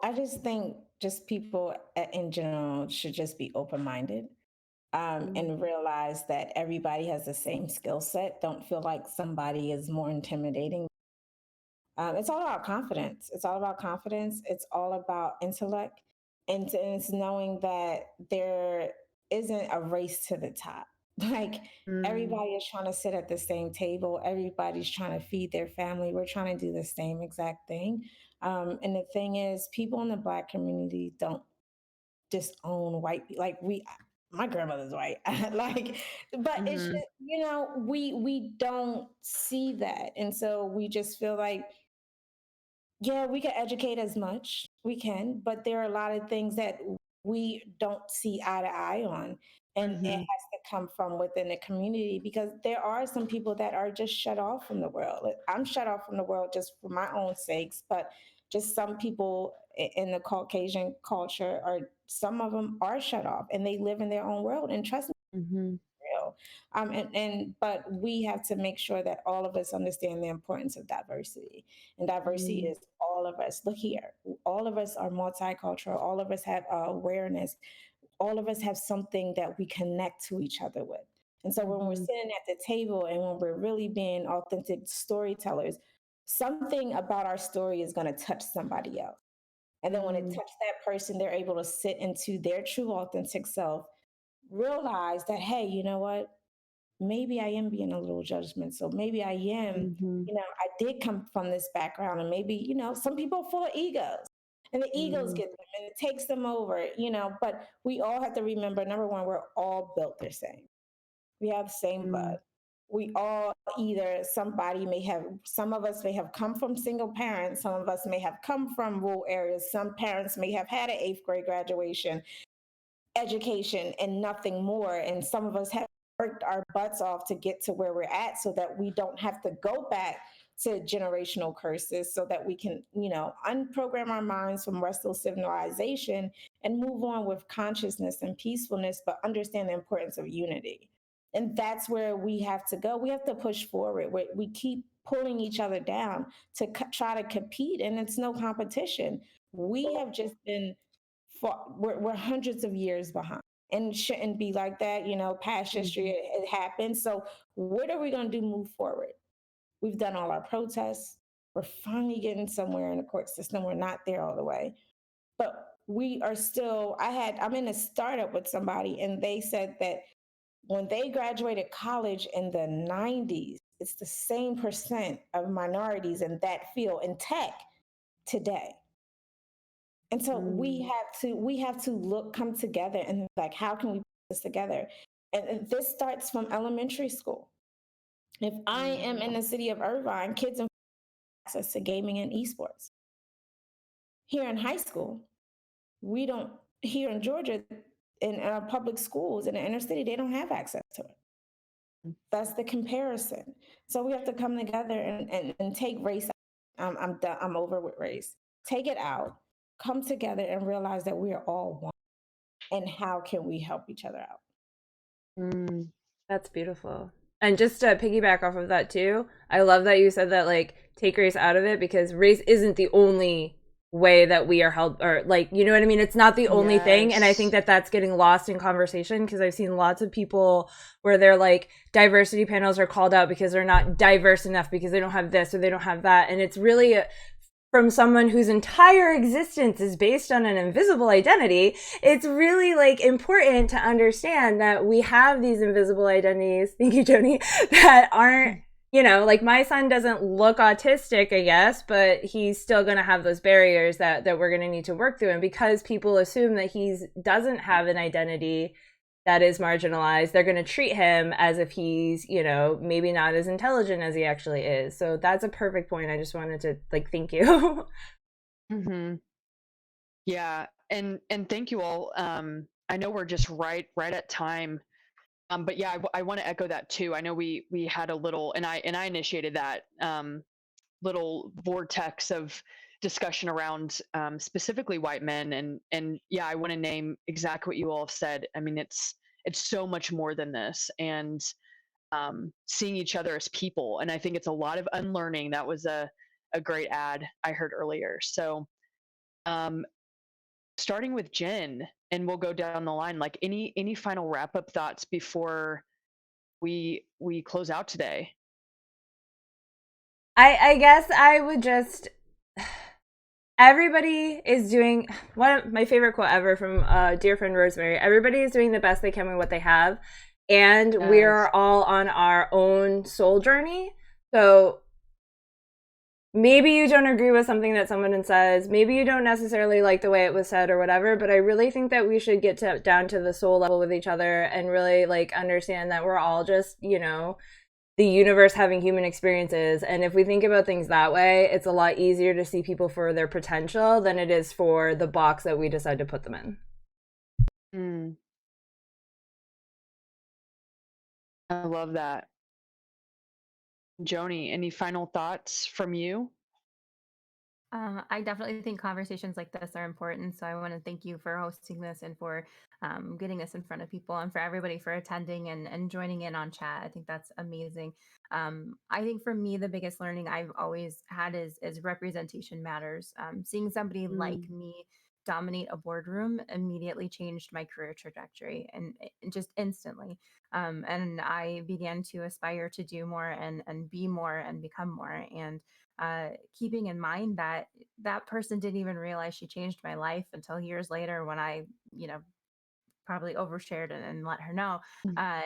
I just think just people in general should just be open-minded, and realize that everybody has the same skill set. Don't feel like somebody is more intimidating. It's all about confidence. It's all about confidence. It's all about intellect. And it's knowing that there isn't a race to the top. Like everybody is trying to sit at the same table. Everybody's trying to feed their family. We're trying to do the same exact thing. And the thing is, people in the Black community don't disown white people. Like my grandmother's white. Like, but it's just, we don't see that. And so we just feel like, yeah, we can educate as much we can, but there are a lot of things that we don't see eye to eye on. And it has to come from within the community, because there are some people that are just shut off from the world. I'm shut off from the world just for my own sakes, but just some people in the Caucasian culture some of them are shut off and they live in their own world. And trust me, real. But we have to make sure that all of us understand the importance of diversity. And diversity is all of us. Look here, all of us are multicultural. All of us have awareness. All of us have something that we connect to each other with. And so when we're sitting at the table and when we're really being authentic storytellers, something about our story is going to touch somebody else. And then when it touches that person, they're able to sit into their true authentic self, realize that, hey, you know what? Maybe I am being a little judgmental. Maybe I am, I did come from this background, and maybe, some people are full of egos, and the egos get them and it takes them over, but we all have to remember, number one, we're all built the same. We have the same blood. We all some of us may have come from single parents. Some of us may have come from rural areas. Some parents may have had an 8th grade graduation education and nothing more. And some of us have worked our butts off to get to where we're at, so that we don't have to go back to generational curses, so that we can, unprogram our minds from Western civilization and move on with consciousness and peacefulness, but understand the importance of unity. And that's where we have to go. We have to push forward. We keep pulling each other down to try to compete, and it's no competition. We have just been we're hundreds of years behind, and it shouldn't be like that. Past history, it happens. So what are we going to do? Move forward. We've done all our protests. We're finally getting somewhere in the court system. We're not there all the way, but we are still. I'm in a startup with somebody, and they said that when they graduated college in the 90s, it's the same percent of minorities in that field in tech today. And so we have to come together and like, how can we put this together? And this starts from elementary school. If I am in the city of Irvine, kids have access to gaming and esports. Here in high school, here in Georgia, in our public schools in the inner city, they don't have access to it. That's the comparison. So we have to come together and take race out. I'm done. I'm over with race. Take it out, come together and realize that we are all one. And how can we help each other out? Mm. That's beautiful. And just to piggyback off of that too, I love that you said that, like, take race out of it, because race isn't the only way that we are held, or, like, you know what I mean? It's not the only thing. And I think that that's getting lost in conversation, because I've seen lots of people where they're like, diversity panels are called out because they're not diverse enough, because they don't have this or they don't have that. And it's really from someone whose entire existence is based on an invisible identity, it's really, like, important to understand that we have these invisible identities, thank you, Joni, that aren't, you know, like, my son doesn't look autistic, I guess, but he's still going to have those barriers that we're going to need to work through. And because people assume that he doesn't have an identity that is marginalized, they're going to treat him as if he's, you know, maybe not as intelligent as he actually is. So that's a perfect point. I just wanted to, like, thank you. Mm-hmm. Yeah, and thank you all. I know we're just right at time, but yeah, I want to echo that too. I know we had a little, and I initiated that little vortex of discussion around specifically white men, and yeah, I want to name exactly what you all have said. I mean, it's so much more than this, and seeing each other as people. And I think it's a lot of unlearning. That was a great ad I heard earlier. So starting with Jen, and we'll go down the line, like, any final wrap up thoughts before we close out today? I guess I would just, everybody is doing, one of my favorite quote ever from dear friend Rosemary, everybody is doing the best they can with what they have, and Yes. we're all on our own soul journey. So maybe you don't agree with something that someone says, maybe you don't necessarily like the way it was said or whatever, but I really think that we should get down to the soul level with each other and really, like, understand that we're all just, you know, the universe having human experiences. And if we think about things that way, it's a lot easier to see people for their potential than it is for the box that we decide to put them in. I love that. Joni, any final thoughts from you? I definitely think conversations like this are important. So I want to thank you for hosting this and for getting us in front of people, and for everybody for attending and joining in on chat. I think that's amazing. I think for me, the biggest learning I've always had is representation matters. Seeing somebody like me dominate a boardroom immediately changed my career trajectory, and just instantly. And I began to aspire to do more and be more and become more. And keeping in mind that that person didn't even realize she changed my life until years later, when I, you know, probably overshared and let her know. Uh,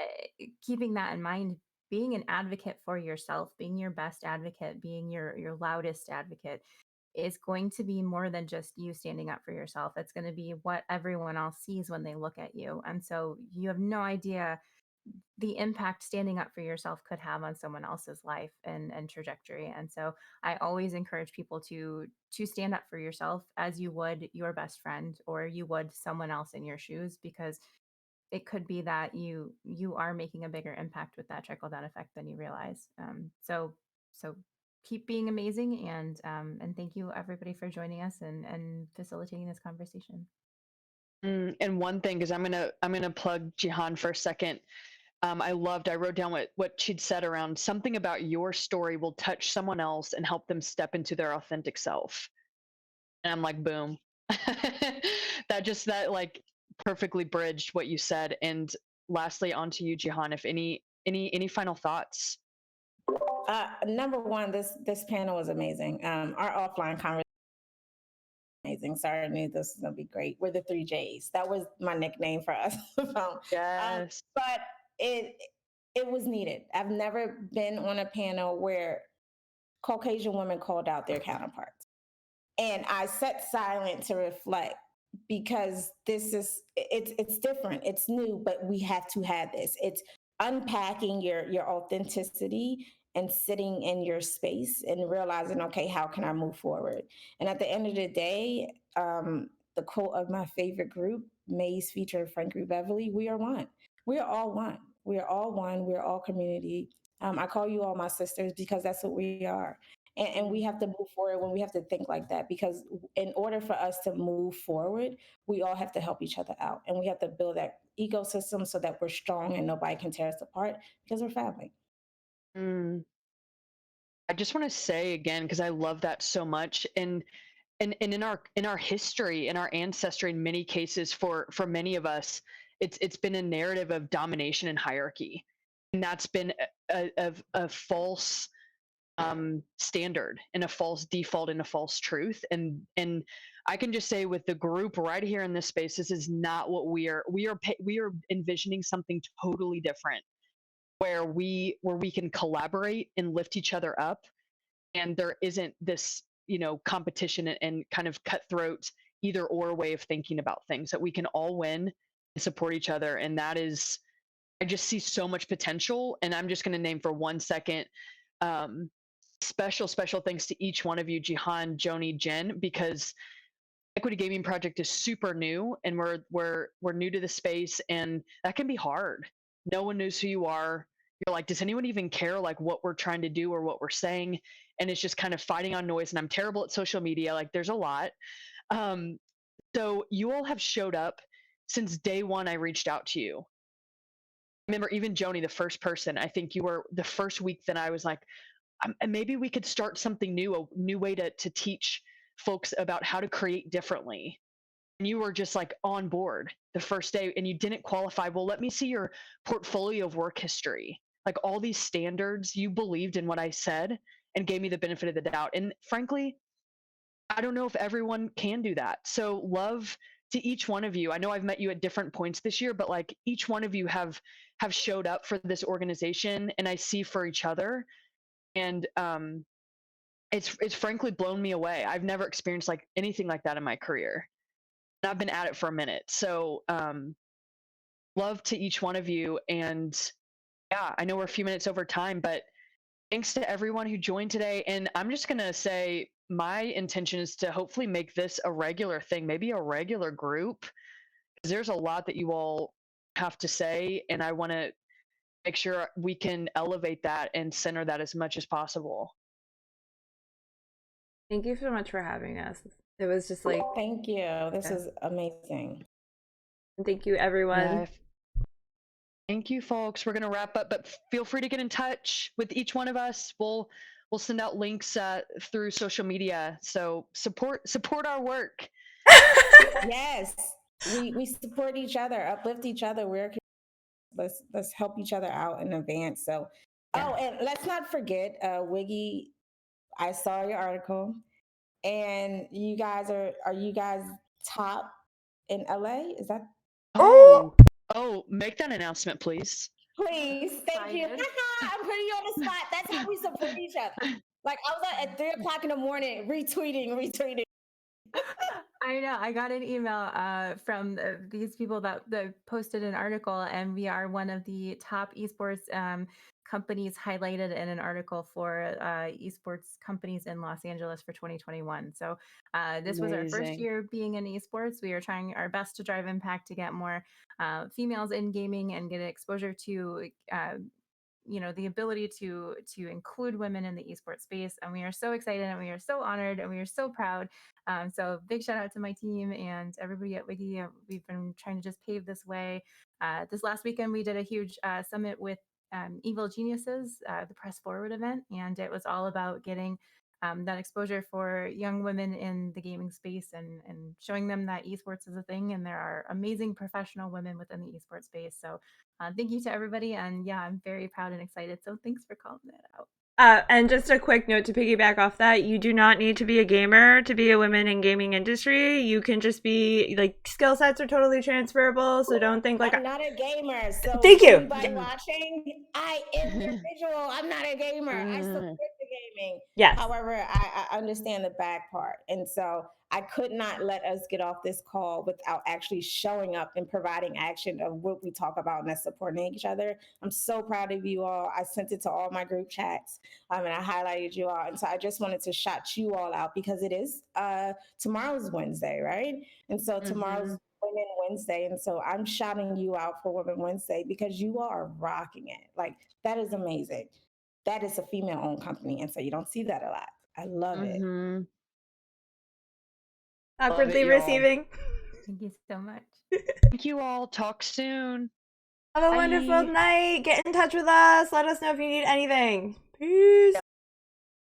Keeping that in mind, being an advocate for yourself, being your best advocate, being your loudest advocate, is going to be more than just you standing up for yourself. It's going to be what everyone else sees when they look at you. And so you have no idea the impact standing up for yourself could have on someone else's life and trajectory. And so I always encourage people to stand up for yourself as you would your best friend, or you would someone else in your shoes, because it could be that you are making a bigger impact with that trickle down effect than you realize. So keep being amazing, and thank you everybody for joining us and facilitating this conversation. And one thing, because I'm gonna plug Jihan for a second. I wrote down what she'd said around something about your story will touch someone else and help them step into their authentic self. And I'm like, boom. that like perfectly bridged what you said. And lastly, on to you, Jihan, if any final thoughts? Number one, this panel was amazing. Our offline conversation, amazing. Sorry, I knew this was gonna be great. We're the 3Js. That was my nickname for us. Yes. But it was needed. I've never been on a panel where Caucasian women called out their counterparts, and I sat silent to reflect, because it's different, it's new, but we have to have this. It's unpacking your authenticity and sitting in your space and realizing, okay, how can I move forward? And at the end of the day, the quote of my favorite group Maze feature Frankie Beverly, we are one. We are all one. We are all one. We are all community. I call you all my sisters because that's what we are. And we have to move forward when we have to think like that, because in order for us to move forward, we all have to help each other out. And we have to build that ecosystem so that we're strong and nobody can tear us apart because we're family. Mm. I just want to say again, because I love that so much. And in our history, in our ancestry, in many cases, for many of us, it's been a narrative of domination and hierarchy, and that's been a false standard and a false default and a false truth. And I can just say, with the group right here in this space, this is not what we are envisioning something totally different, where we can collaborate and lift each other up, and there isn't this competition and kind of cutthroat either or way of thinking about things, that we can all win and support each other. And that is, I just see so much potential. And I'm just going to name for 1 second, special thanks to each one of you, Jihan, Joni, Jen, because Equity Gaming Project is super new, and we're new to the space, and that can be hard. No one knows who you are. You're like, does anyone even care like what we're trying to do or what we're saying? And it's just kind of fighting on noise. And I'm terrible at social media. Like, there's a lot. So you all have showed up since day one. I reached out to you. Remember, even Joni, the first person, I think you were the first week that I was like, maybe we could start something new, a new way to teach folks about how to create differently. And you were just like on board the first day, and you didn't qualify. Well, let me see your portfolio of work history. Like, all these standards, you believed in what I said and gave me the benefit of the doubt. And frankly, I don't know if everyone can do that. So love to each one of you. I know I've met you at different points this year, but like, each one of you have showed up for this organization, and I see for each other. And it's frankly blown me away. I've never experienced like anything like that in my career. And I've been at it for a minute. So love to each one of you. And yeah, I know we're a few minutes over time, but thanks to everyone who joined today. And I'm just going to say, my intention is to hopefully make this a regular thing, maybe a regular group, because there's a lot that you all have to say. And I want to make sure we can elevate that and center that as much as possible. Thank you so much for having us. It was just like, thank you. This is amazing. Thank you, everyone. Yeah. Thank you, folks. We're going to wrap up, but feel free to get in touch with each one of us. We'll send out links through social media. So support our work. Yes, we support each other, uplift each other. Let's help each other out in advance. So, yeah. Oh, and let's not forget, Wiggy. I saw your article, and you guys are you guys top in LA? Is that? Oh, make that announcement, please. Please, thank you. I'm putting you on the spot. That's how we support each other. Like, I was at 3:00 in the morning retweeting. I know. I got an email from these people that posted an article, and we are one of the top esports companies highlighted in an article for esports companies in Los Angeles for 2021. So this was our first year being in esports. We are trying our best to drive impact to get more females in gaming and get exposure to the ability to include women in the esports space. And we are so excited, and we are so honored, and we are so proud. So big shout out to my team and everybody at Wiggy. We've been trying to just pave this way. This last weekend, we did a huge summit with Evil Geniuses, the Press Forward event, and it was all about getting that exposure for young women in the gaming space, and showing them that esports is a thing, and there are amazing professional women within the esports space. So thank you to everybody, and yeah, I'm very proud and excited. So thanks for calling that out. And just a quick note to piggyback off that, you do not need to be a gamer to be a woman in gaming industry. You can just be, like, skill sets are totally transferable, so don't think like... I'm not a gamer, so thank you. Anybody watching, I am individual. I'm not a gamer. I support the gaming. Yes. However, I understand the back part. And so I could not let us get off this call without actually showing up and providing action of what we talk about, and that's supporting each other. I'm so proud of you all. I sent it to all my group chats, and I highlighted you all. And so I just wanted to shout you all out, because it is tomorrow's Wednesday, right? And so tomorrow's Women Wednesday. And so I'm shouting you out for Women Wednesday because you are rocking it. Like, that is amazing. That is a female-owned company, and so you don't see that a lot. I love it. Mm-hmm. Awkwardly y'all. receiving. Thank you so much. Thank you all. Talk soon. Have a Bye. wonderful night. Get in touch with us. Let us know if you need anything. Peace.